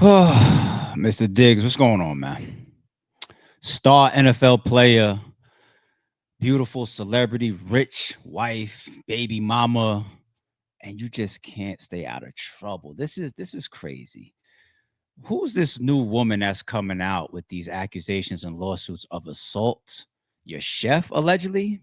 Mr. Diggs, what's going on, man? Star NFL player, beautiful celebrity, rich wife, baby mama, and you just can't stay out of trouble. This is crazy. Who's this new woman that's coming out with these accusations and lawsuits of assault? Your chef, allegedly?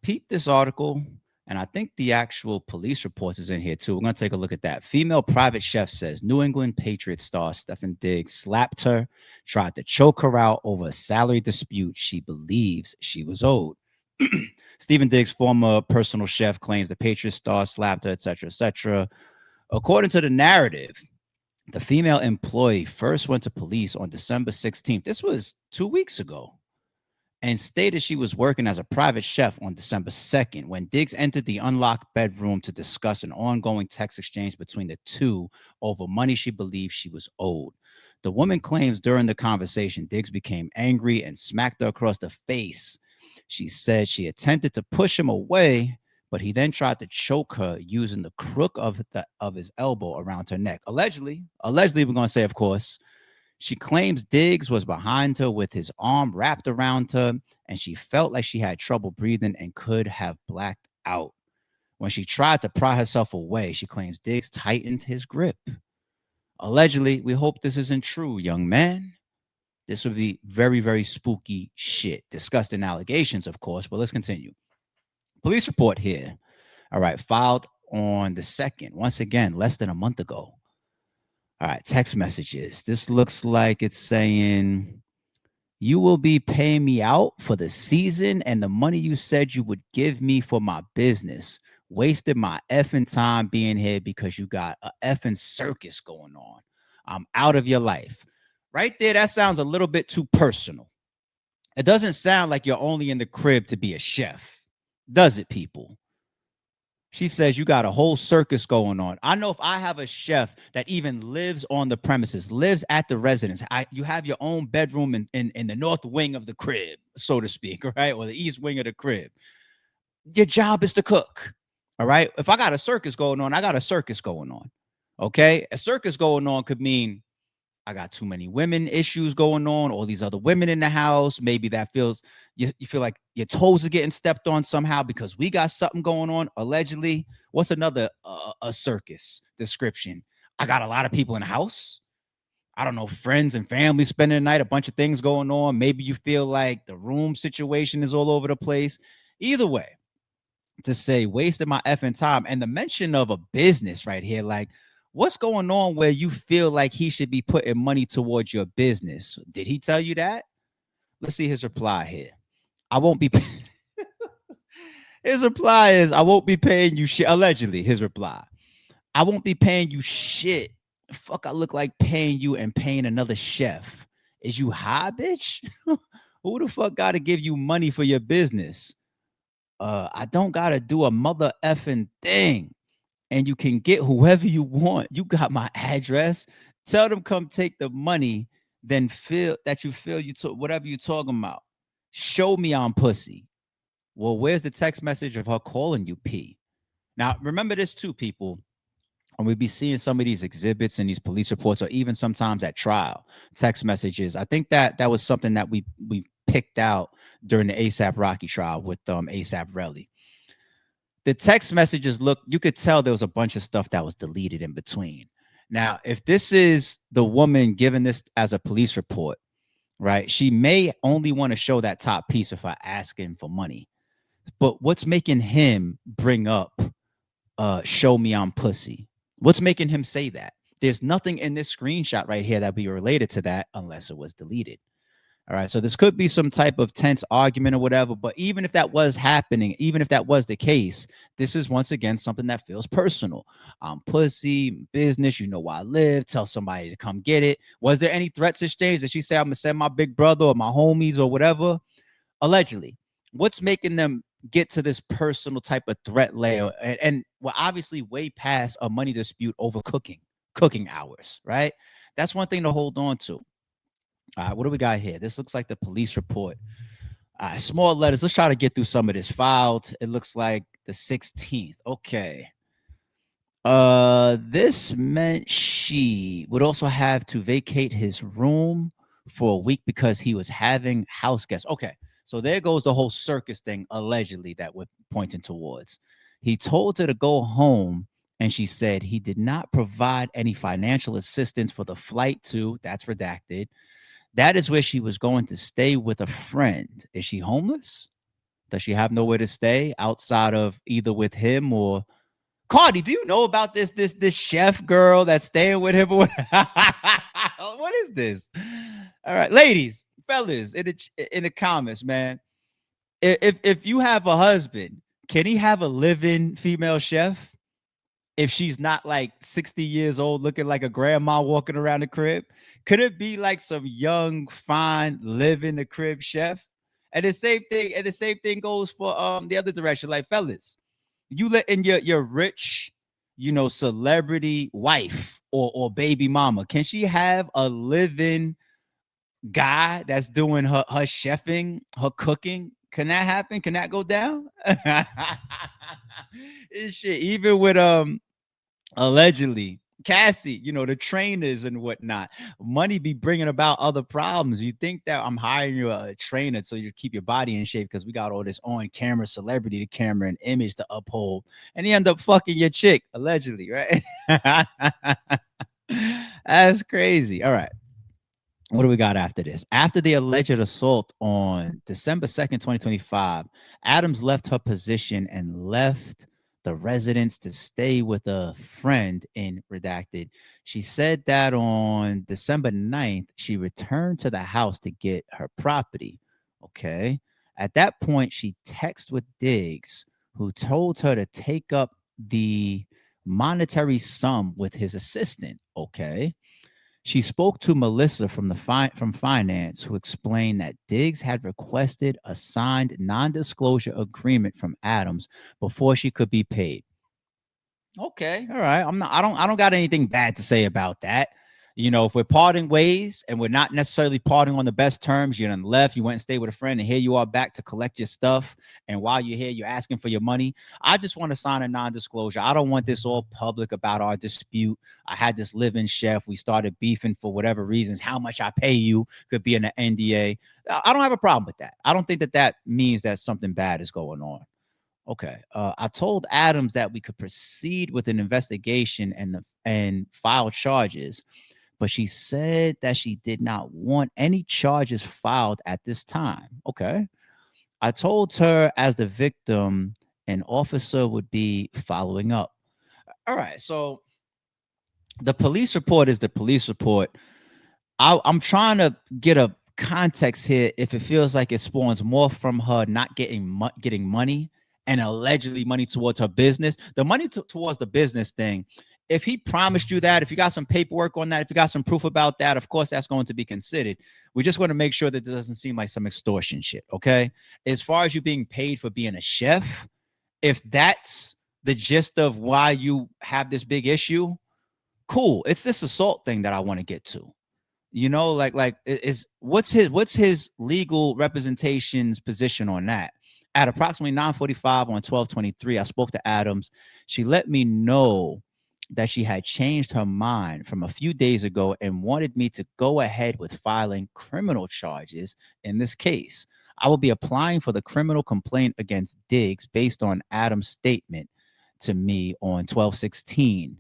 Peep this article, and I think the actual police reports is in here too. We're gonna take a look at that. Female private chef says New England Patriots star Stefon Diggs slapped her, tried to choke her out over a salary dispute she believes she was owed. Stephen Diggs, former personal chef, claims the Patriots star slapped her, etc., etc. According to the narrative, the female employee first went to police on December 16th. This was 2 weeks ago, and stated she was working as a private chef on December 2nd when Diggs entered the unlocked bedroom to discuss an ongoing text exchange between the two over money she believed she was owed. The woman claims during the conversation, Diggs became angry and smacked her across the face. She said she attempted to push him away, but he then tried to choke her using the crook of his elbow around her neck. Allegedly, we're going to say, of course, she claims Diggs was behind her with his arm wrapped around her, and she felt like she had trouble breathing and could have blacked out. When she tried to pry herself away, she claims Diggs tightened his grip. Allegedly, we hope this isn't true, young man. This would be very, very spooky shit. Disgusting allegations, of course, but let's continue. Police report here. All right, filed on the 2nd. Once again, less than a month ago. All right, text messages. This looks like it's saying, you will be paying me out for the season and the money you said you would give me for my business. Wasted my effing time being here because you got a effing circus going on. I'm out of your life. Right there, that sounds a little bit too personal. It doesn't sound like you're only in the crib to be a chef, does it, people? She says you got a whole circus going on. I know if I have a chef that even lives on the premises, lives at the residence, you have your own bedroom in the north wing of the crib, so to speak, right? Or the east wing of the crib. Your job is to cook. All right. If I got a circus going on, I got a circus going on. Okay. A circus going on could mean I got too many women issues going on, all these other women in the house. Maybe that feels you feel like your toes are getting stepped on somehow because we got something going on. Allegedly, what's another a circus description? I got a lot of people in the house. I don't know, friends and family spending the night, a bunch of things going on. Maybe you feel like the room situation is all over the place. Either way, to say wasted my effing time and the mention of a business right here, like what's going on where you feel like he should be putting money towards your business? Did he tell you that? Let's see his reply here. I won't be his reply is I won't be paying you shit. Allegedly, his reply. I won't be paying you shit. Fuck, I look like paying you and paying another chef. Is you high, bitch? Who the fuck gotta give you money for your business? I don't gotta do a mother effing thing. And you can get whoever you want. You got my address. Tell them come take the money. Then feel that you feel you took whatever you talking about. Show me I'm pussy. Well, where's the text message of her calling you P? Now, remember this too, people. When we be seeing some of these exhibits and these police reports, or even sometimes at trial, text messages. I think that was something that we picked out during the ASAP Rocky trial with ASAP Relly. The text messages, look, you could tell there was a bunch of stuff that was deleted in between. Now, if this is the woman giving this as a police report, right, she may only want to show that top piece if I ask him for money. But what's making him bring up show me I'm pussy? What's making him say that? There's nothing in this screenshot right here that be related to that unless it was deleted. All right. So this could be some type of tense argument or whatever. But even if that was happening, even if that was the case, this is once again something that feels personal. I'm pussy, business, you know where I live, tell somebody to come get it. Was there any threats exchanged? Did she say I'm gonna send my big brother or my homies or whatever? Allegedly. What's making them get to this personal type of threat layer? And we're obviously way past a money dispute over cooking hours, right? That's one thing to hold on to. All right, what do we got here? This looks like the police report. All right, small letters. Let's try to get through some of this. Filed. It looks like the 16th. Okay. This meant she would also have to vacate his room for a week because he was having house guests. Okay, so there goes the whole circus thing, allegedly, that we're pointing towards. He told her to go home, and she said he did not provide any financial assistance for the flight to, that's redacted. That is where she was going to stay with a friend. Is she homeless? Does she have nowhere to stay outside of either with him or Cardi? Do you know about this chef girl that's staying with him? What is this? All right, ladies, fellas, in the comments, man. If you have a husband, can he have a living female chef? If she's not like 60 years old looking like a grandma walking around the crib? Could it be like some young, fine, live in the crib chef? And the same thing goes for the other direction. Like, fellas, you letting your rich, celebrity wife or baby mama, can she have a living guy that's doing her chefing, her cooking? Can that happen? Can that go down? This shit, even with allegedly Cassie, the trainers and whatnot, money be bringing about other problems. You think that I'm hiring you a trainer so you keep your body in shape because we got all this on camera celebrity to camera and image to uphold, and he end up fucking your chick allegedly, right? That's crazy. All right, what do we got after this? After the alleged assault on December 2nd, 2025, Adams left her position and left the residence to stay with a friend in redacted. She said that on December 9th, she returned to the house to get her property. Okay. At that point, she texted with Diggs, who told her to take up the monetary sum with his assistant. Okay. She spoke to Melissa from finance, who explained that Diggs had requested a signed non-disclosure agreement from Adams before she could be paid. Okay, all right. I don't got anything bad to say about that. If we're parting ways and we're not necessarily parting on the best terms, you done left, you went and stayed with a friend, and here you are back to collect your stuff. And while you're here, you're asking for your money. I just want to sign a non-disclosure. I don't want this all public about our dispute. I had this live-in chef. We started beefing for whatever reasons. How much I pay you could be in an NDA. I don't have a problem with that. I don't think that means that something bad is going on. Okay. I told Adams that we could proceed with an investigation and file charges, but she said that she did not want any charges filed at this time. Okay. I told her as the victim, an officer would be following up. All right. So the police report is the police report. I'm trying to get a context here. If it feels like it spawns more from her not getting money and allegedly money towards her business, the money towards the business thing. If he promised you that, if you got some paperwork on that, if you got some proof about that, of course that's going to be considered. We just want to make sure that it doesn't seem like some extortion shit. Okay. As far as you being paid for being a chef, if that's the gist of why you have this big issue, cool. It's this assault thing that I want to get to. Is what's his legal representation's position on that? At approximately 9:45 on 12/23, I spoke to Adams. She let me know that she had changed her mind from a few days ago and wanted me to go ahead with filing criminal charges in this case. I will be applying for the criminal complaint against Diggs based on Adams' statement to me on 12/16.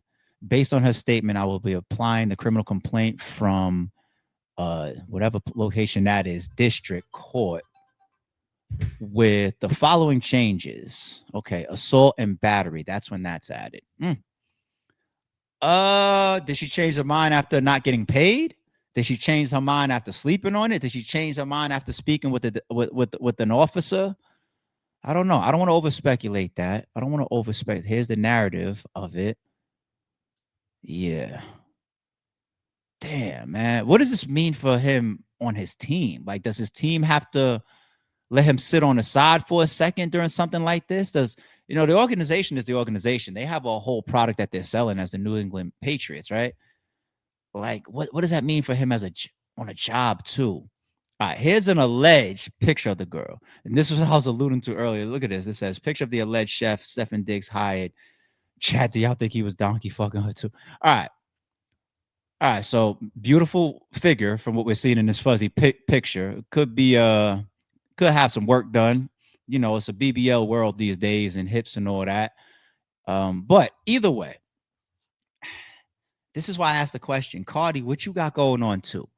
Based on her statement, I will be applying the criminal complaint from whatever location that is, district court, with the following changes. Okay, assault and battery. That's when that's added. Did she change her mind after not getting paid? Did she change her mind after sleeping on it? Did she change her mind after speaking with an officer? I don't know. I don't want to over speculate that. I don't want to over speculate. Here's the narrative of it. Yeah. Damn, man. What does this mean for him on his team? Like, does his team have to let him sit on the side for a second during something like this? The organization is the organization. They have a whole product that they're selling as the New England Patriots, right? Like, what does that mean for him on a job too? All right, here's an alleged picture of the girl. And this is what I was alluding to earlier. Look at this. It says picture of the alleged chef Stefon Diggs hired. Chad, do y'all think he was donkey fucking her too? All right. All right. So beautiful figure from what we're seeing in this fuzzy picture. Could be could have some work done. You know, it's a BBL world these days and hips and all that. But either way, this is why I asked the question, Cardi, what you got going on too?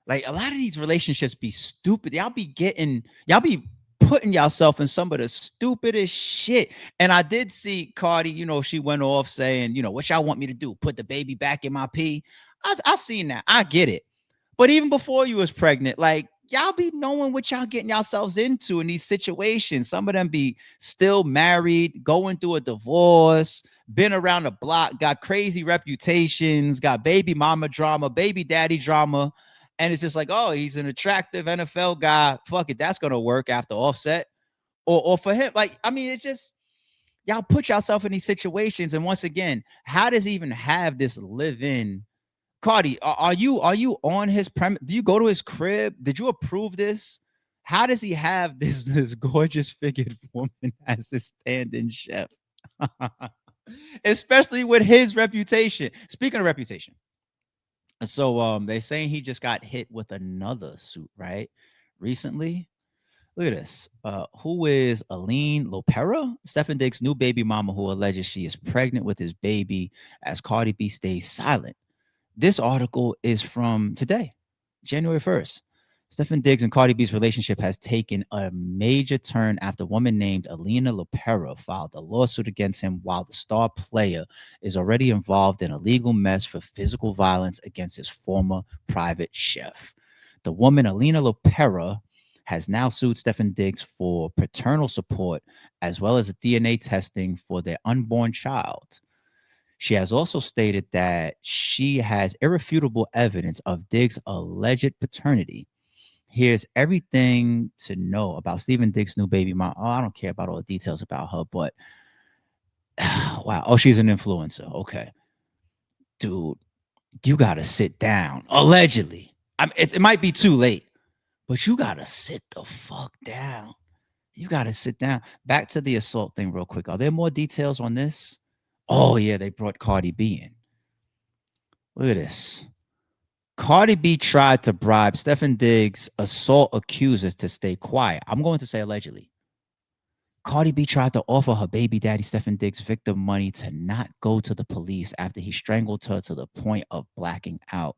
Like a lot of these relationships be stupid. Y'all be putting yourself in some of the stupidest shit. And I did see Cardi, you know, she went off saying, you know, what y'all want me to do? Put the baby back in my pee. I seen that. I get it. But even before you was pregnant, like y'all be knowing what y'all getting yourselves into in these situations. Some of them be still married, going through a divorce, been around the block, got crazy reputations, got baby mama drama, baby daddy drama. And it's just like, oh, he's an attractive NFL guy. Fuck it, that's gonna work after Offset. Or for him, like, I mean, it's just y'all put yourself in these situations. And once again, how does he even have this live-in? Cardi, are you on his premise? Do you go to his crib? Did you approve this? How does he have this gorgeous figured woman as his stand-in chef? Especially with his reputation. Speaking of reputation, so they saying he just got hit with another suit, right? Recently. Look at this. Who is Aline Lopera? Stefon Diggs' new baby mama who alleges she is pregnant with his baby as Cardi B stays silent. This article is from today, January 1st. Stefon Diggs and Cardi B's relationship has taken a major turn after a woman named Alina Lopera filed a lawsuit against him while the star player is already involved in a legal mess for physical violence against his former private chef. The woman, Alina Lopera, has now sued Stefon Diggs for paternal support as well as DNA testing for their unborn child. She has also stated that she has irrefutable evidence of Diggs' alleged paternity. Here's everything to know about Stephen Diggs' new baby mom. Oh, I don't care about all the details about her, but wow. Oh, she's an influencer. Okay. Dude, you got to sit down. Allegedly. It might be too late, but you got to sit the fuck down. You got to sit down. Back to the assault thing, real quick. Are there more details on this? Oh, yeah, they brought Cardi B in. Look at this. Cardi B tried to bribe Stefon Diggs' assault accusers to stay quiet. I'm going to say allegedly. Cardi B tried to offer her baby daddy, Stefon Diggs' victim, money to not go to the police after he strangled her to the point of blacking out.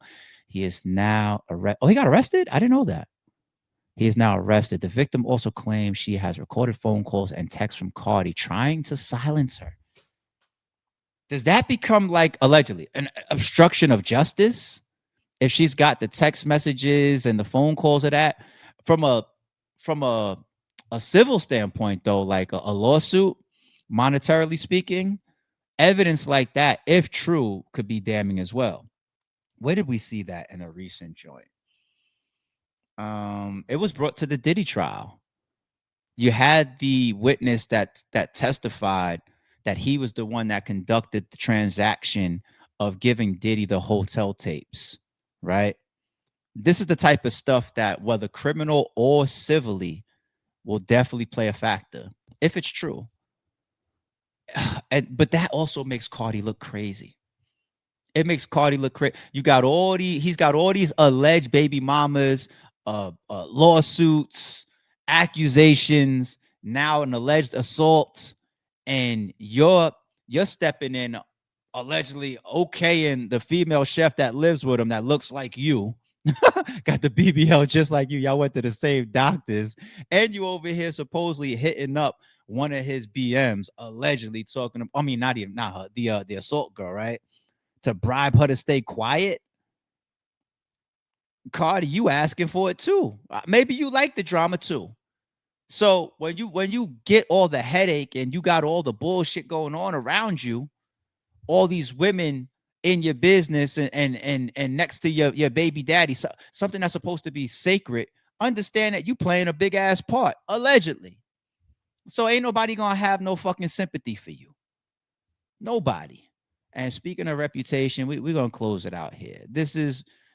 He is now arrested. Oh, he got arrested? I didn't know that. He is now arrested. The victim also claims she has recorded phone calls and texts from Cardi trying to silence her. Does that become like allegedly an obstruction of justice? If she's got the text messages and the phone calls of that from a civil standpoint though, like a lawsuit, monetarily speaking, evidence like that, if true, could be damning as well. Where did we see that in a recent joint? It was brought to the Diddy trial. You had the witness that testified that he was the one that conducted the transaction of giving Diddy the hotel tapes, right? This is the type of stuff that, whether criminal or civilly, will definitely play a factor if it's true. But that also makes Cardi look crazy. It makes Cardi look crazy. He's got all these alleged baby mamas, lawsuits, accusations, now an alleged assault, and you're stepping in allegedly okaying the female chef that lives with him that looks like you. Got the BBL just like you. Y'all went to the same doctors, and you over here supposedly hitting up one of his BMs, allegedly talking. I mean, not her, the assault girl, right? To bribe her to stay quiet. Cardi, you asking for it too. Maybe you like the drama too. So when you get all the headache and you got all the bullshit going on around you, all these women in your business and next to your baby daddy, something that's supposed to be sacred, understand that you playing a big ass part, allegedly. So ain't nobody gonna have no fucking sympathy for you. Nobody. And speaking of reputation, we're gonna close it out here.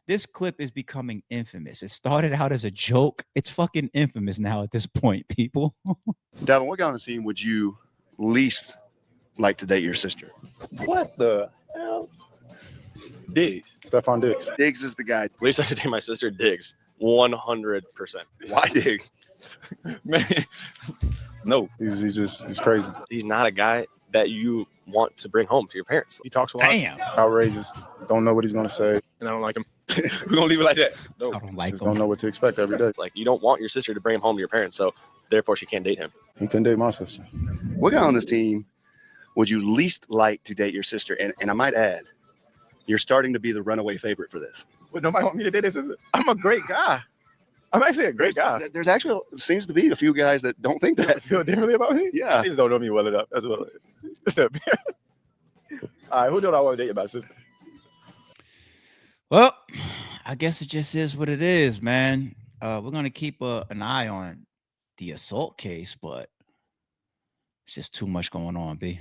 This clip is becoming infamous. It started out as a joke. It's fucking infamous now at this point, people. Devin, what kind of scene would you least like to date your sister? What the hell? Diggs. Stefon Diggs. Diggs is the guy. Least I should date my sister, Diggs. 100%. Why Diggs? Man, no. He's crazy. He's not a guy that you want to bring home to your parents. He talks a lot, Damn. Outrageous. Don't know what he's gonna say. and I don't like him. We're gonna leave it like that. No. I don't like Just don't him. know what to expect every day. It's like you don't want your sister to bring him home to your parents, so therefore she can't date him. He couldn't date my sister. What guy on this team would you least like to date your sister? And I might add, you're starting to be the runaway favorite for this. But nobody want me to date this. I'm a great guy. I'm actually a great guy. There's actually seems to be a few guys that don't think that. Feel differently about me? Yeah. They just don't know me well enough. That's what it is. Just a- All right, who don't I want to date my sister? Well, I guess it just is what it is, man. We're gonna keep an eye on the assault case, but it's just too much going on, B.